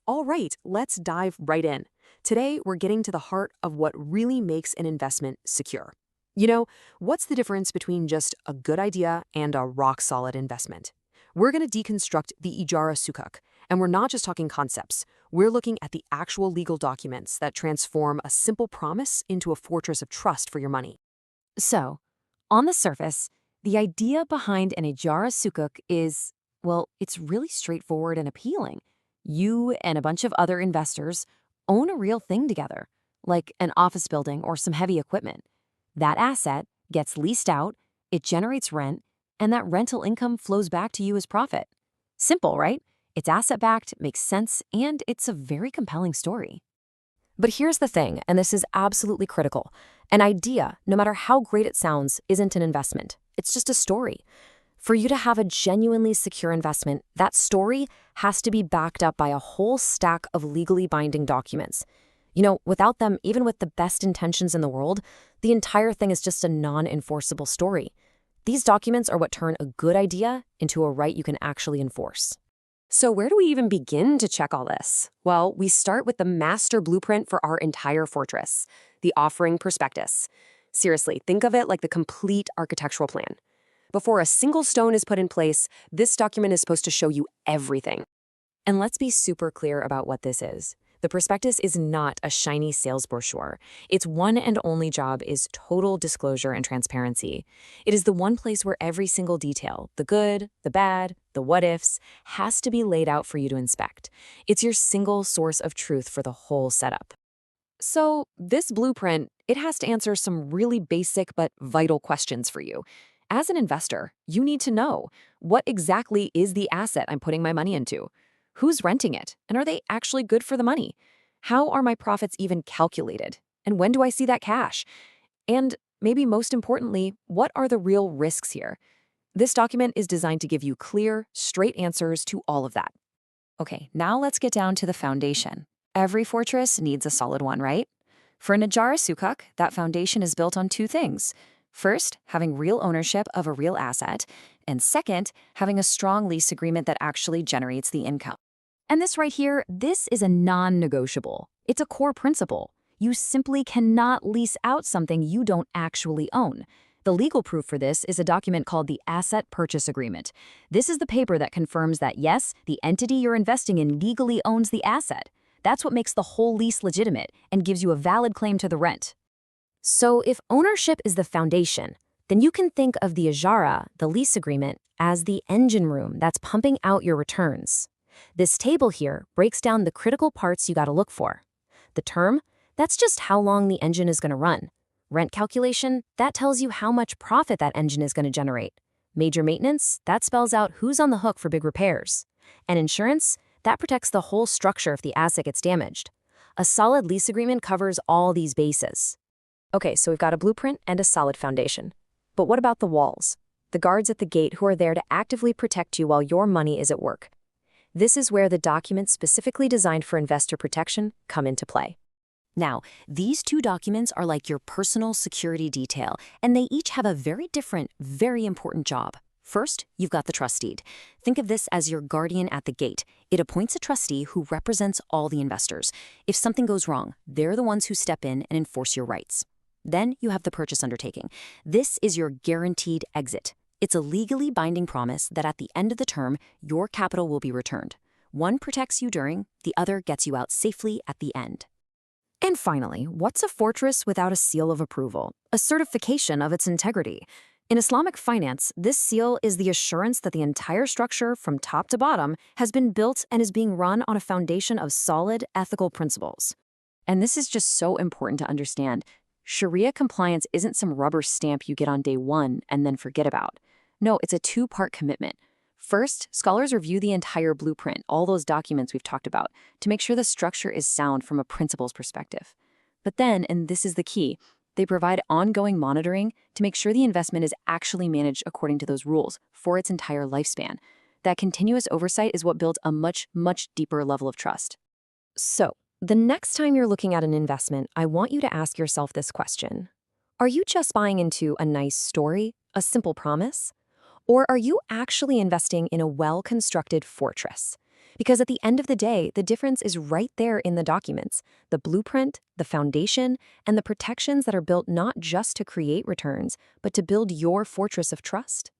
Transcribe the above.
All right, let's dive right in. Today, we're getting to the heart of what really makes an investment secure. You know, what's the difference between just a good idea and a rock-solid investment? We're going to deconstruct the Ijarah Sukuk, and we're not just talking concepts. We're looking at the actual legal documents that transform a simple promise into a fortress of trust for your money. So, on the surface, the idea behind an Ijarah Sukuk is, well, it's really straightforward and appealing. You and a bunch of other investors own a real thing together, like an office building or some heavy equipment. That asset gets leased out, it generates rent, and that rental income flows back to you as profit. Simple, right? It's asset-backed, makes sense, and it's a very compelling story. But here's the thing, and this is absolutely critical. An idea, no matter how great it sounds, isn't an investment. It's just a story. For you to have a genuinely secure investment, that story has to be backed up by a whole stack of legally binding documents. Without them, even with the best intentions in the world, the entire thing is just a non-enforceable story. These documents are what turn a good idea into a right you can actually enforce. So where do we even begin to check all this? Well, we start with the master blueprint for our entire fortress, the offering prospectus. Seriously, think of it like the complete architectural plan. Before a single stone is put in place, this document is supposed to show you everything. And let's be super clear about what this is. The prospectus is not a shiny sales brochure. Its one and only job is total disclosure and transparency. It is the one place where every single detail, the good, the bad, the what-ifs, has to be laid out for you to inspect. It's your single source of truth for the whole setup. So this blueprint, it has to answer some really basic but vital questions for you. As an investor, you need to know, what exactly is the asset I'm putting my money into? Who's renting it? And are they actually good for the money? How are my profits even calculated? And when do I see that cash? And maybe most importantly, what are the real risks here? This document is designed to give you clear, straight answers to all of that. Okay, now let's get down to the foundation. Every fortress needs a solid one, right? For an Ijarah Sukuk, that foundation is built on two things. First, having real ownership of a real asset, and second, having a strong lease agreement that actually generates the income. And this right here, this is a non-negotiable. It's a core principle. You simply cannot lease out something you don't actually own. The legal proof for this is a document called the Asset Purchase Agreement. This is the paper that confirms that, yes, the entity you're investing in legally owns the asset. That's what makes the whole lease legitimate and gives you a valid claim to the rent. So if ownership is the foundation, then you can think of the Ijarah, the lease agreement, as the engine room that's pumping out your returns. This table here breaks down the critical parts you got to look for. The term, that's just how long the engine is going to run. Rent calculation, that tells you how much profit that engine is going to generate. Major maintenance, that spells out who's on the hook for big repairs. And insurance, that protects the whole structure if the asset gets damaged. A solid lease agreement covers all these bases. Okay, so we've got a blueprint and a solid foundation. But what about the walls? The guards at the gate who are there to actively protect you while your money is at work. This is where the documents specifically designed for investor protection come into play. Now, these two documents are like your personal security detail, and they each have a very different, very important job. First, you've got the trust deed. Think of this as your guardian at the gate. It appoints a trustee who represents all the investors. If something goes wrong, they're the ones who step in and enforce your rights. Then you have the purchase undertaking. This is your guaranteed exit. It's a legally binding promise that at the end of the term, your capital will be returned. One protects you during, the other gets you out safely at the end. And finally, what's a fortress without a seal of approval, a certification of its integrity? In Islamic finance, this seal is the assurance that the entire structure, from top to bottom, has been built and is being run on a foundation of solid, ethical principles. And this is just so important to understand. Sharia compliance isn't some rubber stamp you get on day one and then forget about. No, it's a two-part commitment. First, scholars review the entire blueprint, all those documents we've talked about, to make sure the structure is sound from a principles perspective. But then, and this is the key, they provide ongoing monitoring to make sure the investment is actually managed according to those rules for its entire lifespan. That continuous oversight is what builds a much, much deeper level of trust. So, the next time you're looking at an investment, I want you to ask yourself this question. Are you just buying into a nice story, a simple promise? Or are you actually investing in a well-constructed fortress? Because at the end of the day, the difference is right there in the documents, the blueprint, the foundation, and the protections that are built not just to create returns, but to build your fortress of trust.